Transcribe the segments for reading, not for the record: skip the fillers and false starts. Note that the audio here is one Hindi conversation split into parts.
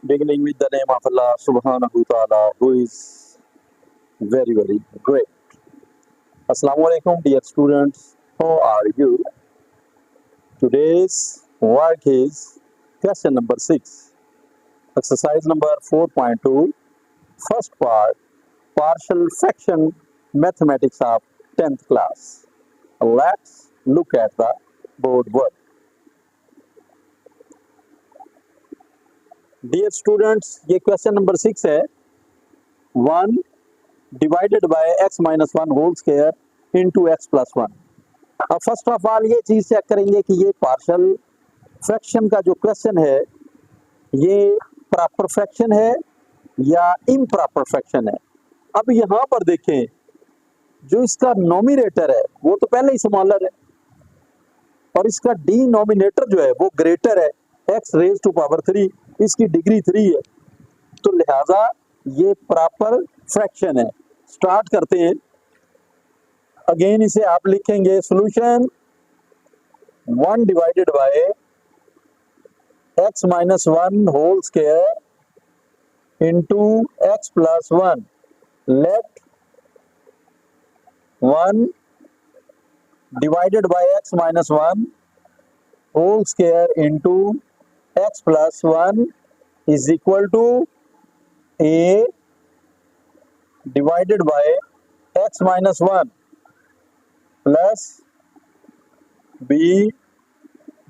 beginning with the name of Allah subhanahu wa ta'ala, who is very, very great. Assalamu alaikum, dear students. How are you? Today's work is question number 6, exercise number 4.2, first part, partial fraction mathematics of 10th class. Let's look at the board work. Dear students, ये क्वेश्चन नंबर 6 है. 1 divided by x minus 1 whole square into x plus 1. अब फर्स्ट ऑफ ऑल ये चीज चेक करेंगे कि ये पार्शियल फ्रैक्शन का जो क्वेश्चन है ये प्रॉपर फ्रैक्शन है या इम्प्रॉपर फ्रैक्शन है. अब यहाँ पर देखें, जो इसका नोमिनेटर है वो तो पहले ही स्मॉलर है और इसका डिनोमिनेटर जो है वो ग्रेटर है. x रेज टू पावर 3, इसकी डिग्री 3 है, तो लिहाजा ये प्रॉपर फ्रैक्शन है. स्टार्ट करते हैं. अगेन इसे आप लिखेंगे solution 1 divided by x minus 1 whole square into x plus 1. Let 1 divided by x minus 1 whole square into x plus 1 is equal to a divided by x minus 1 plus b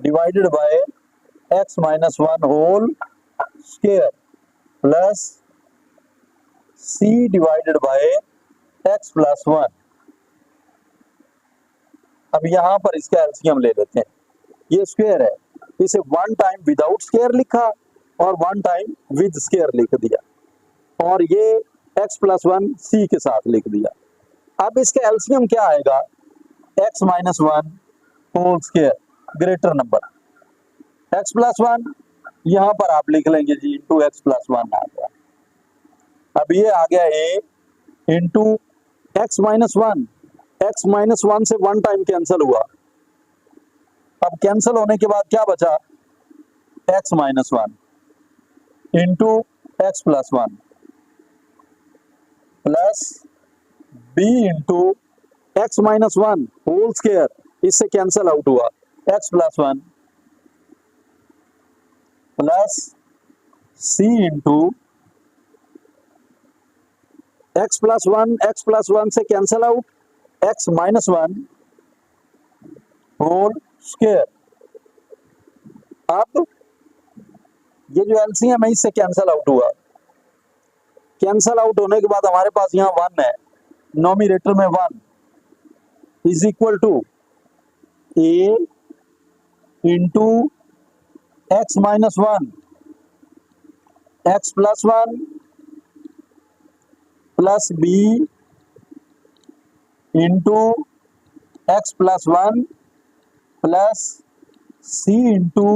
divided by x minus 1 whole square plus c divided by x plus 1. अब यहां पर इसका एलसीएम ले लेते हैं. ये स्क्वायर है, इसे 1 टाइम विदाउट स्क्वायर लिखा और 1 टाइम विद स्क्वायर लिख दिया और ये x प्लस 1 c के साथ लिख दिया. अब इसका एलसीएम क्या आएगा? x minus 1 whole square greater number x plus 1, यहाँ पर आप लिख लेंगे जी इंटू x प्लस 1 आ गया. अब ये आ गया a into x minus 1. x minus 1 से 1 टाइम कैंसिल हुआ. अब कैंसिल होने के बाद क्या बचा? x minus 1 into x plus 1 plus b into x minus 1 whole square, इससे कैंसिल आउट हुआ x plus 1 plus c into x plus 1 से cancel out x minus 1 whole square. अब ये जो एलसीएम है इससे कैंसिल आउट हुआ. कैंसिल आउट होने के बाद हमारे पास यहाँ 1 है, नोमिनेटर में 1 is equal to a into x minus 1 x plus 1 plus b into x plus 1 plus c into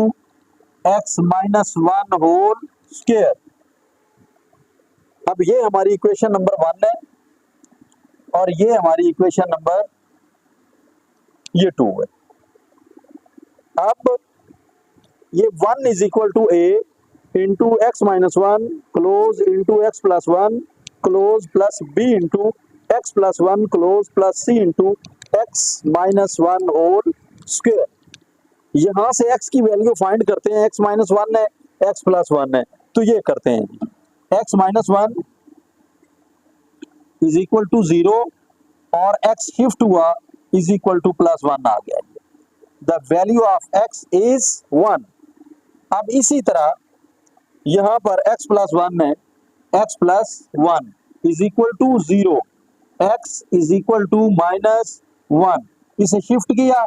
x minus 1 whole square. अब ये हमारी इक्वेशन नंबर 1 है और ये हमारी इक्वेशन नंबर ये 2 है. अब ये 1 is equal to a into x minus 1 close into x plus 1 close plus b into x plus 1 close plus c into x minus 1 whole square. यहां से x की वैल्यू फाइंड करते हैं. x माइनस 1 है, x प्लस 1 है, तो ये करते हैं. x minus 1 is equal to 0 और x शिफ्ट हुआ इज इक्वल टू प्लस 1 आ गया. The value of x is 1. अब इसी तरह यहां पर x प्लस 1 है, x plus 1 is equal to 0, x is equal to minus 1. इसे शिफ्ट किया,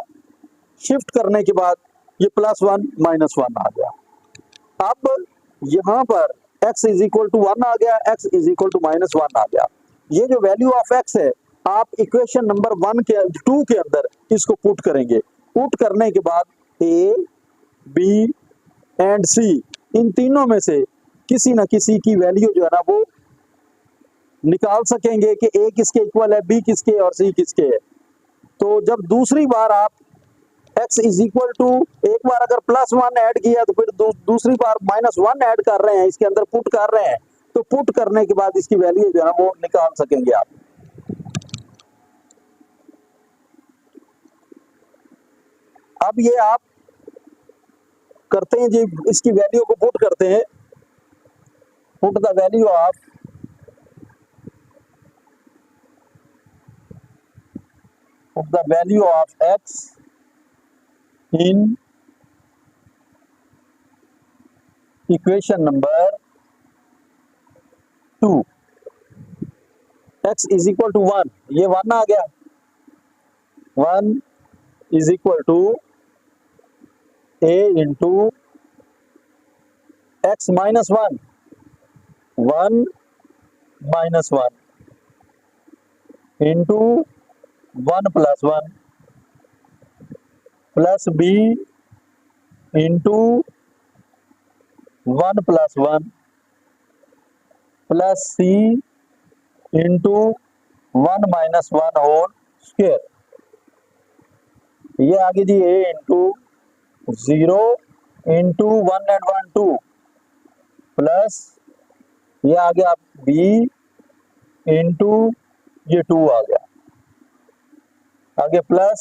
शिफ्ट करने के बाद ये प्लस 1 माइनस 1 आ गया. अब यहाँ पर x इज इक्वल टू 1 आ गया, x is equal to minus 1 आ गया. ये जो वैल्यू ऑफ x है आप इक्वेशन नंबर 2 के अंदर इसको पुट करेंगे. पुट करने के बाद a, b एंड c इन तीनों में से किसी न किसी की वैल्यू जो है ना वो निकाल सकेंगे कि a किसके इक्वल है, b किसके और c किसके है. तो जब दूसरी बार आप x इज इक्वल टू, एक बार अगर +1 ऐड किया तो फिर दूसरी बार -1 ऐड कर रहे हैं, इसके अंदर पुट कर रहे हैं, तो पुट करने के बाद इसकी वैल्यू जो है वो निकाल सकेंगे आप। अब ये आप करते हैं जी, इसकी वैल्यू को पुट करते हैं, put the value of x in equation number 2। x is equal to 1, ये 1 आ गया, 1 is equal to a into x minus 1, 1 minus 1 into 1 plus 1 plus b into 1 plus 1 plus c into 1 minus 1 whole square. ये आगे जी a into 0 into 1 and 1 2 plus ये आ गया b इंटू ये 2 आ गया, आगे plus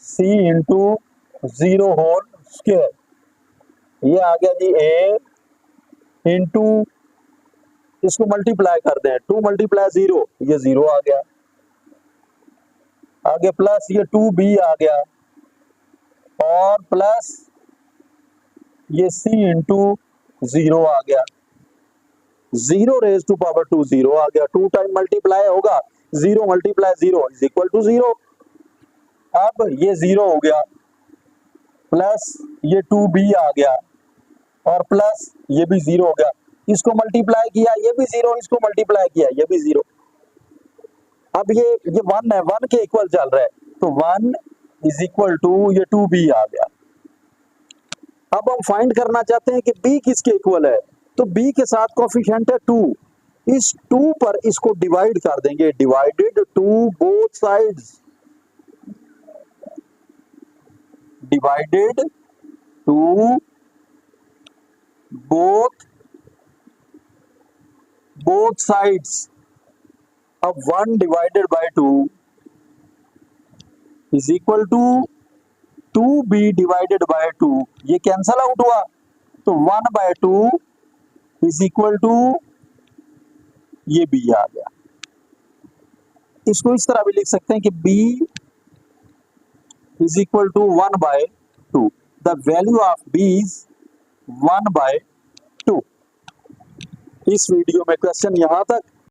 c into 0 whole square. ये आ गया जी a इंटू, इसको मल्टीप्लाई कर दें, 2 मल्टीप्लाई 0, ये 0 आ गया, आगे प्लस ये 2b आ गया और प्लस ये c इंटू 0 आ गया, 0 रेज टू पावर 2 0 आ गया, 2 टाइम मल्टीप्लाई होगा, 0 मल्टीप्लाई 0 इज इक्वल टू 0। अब ये 0 हो गया, प्लस ये 2b आ गया और प्लस ये भी 0 हो गया, इसको मल्टीप्लाई किया ये भी 0, इसको मल्टीप्लाई किया ये भी 0। अब ये 1 है, 1 के इक्वल चल रहा है, तो 1 इज इक्वल टू ये 2b आ गया। अब हम फाइंड करना चाहते हैं कि b किसके इक्वल है, तो b के साथ कोफिशिएंट है 2, इस 2 पर इसको डिवाइड कर देंगे, divided to both sides, divided to both sides। अब 1 divided by 2 is equal to 2b divided by 2, ये कैंसल आउट हुआ, तो 1 बाय 2 इज इक्वल टू ये b आ गया। इसको इस तरह भी लिख सकते हैं कि b is equal to 1 by 2, the value of b is 1 by 2। इस वीडियो में क्वेश्चन यहां तक।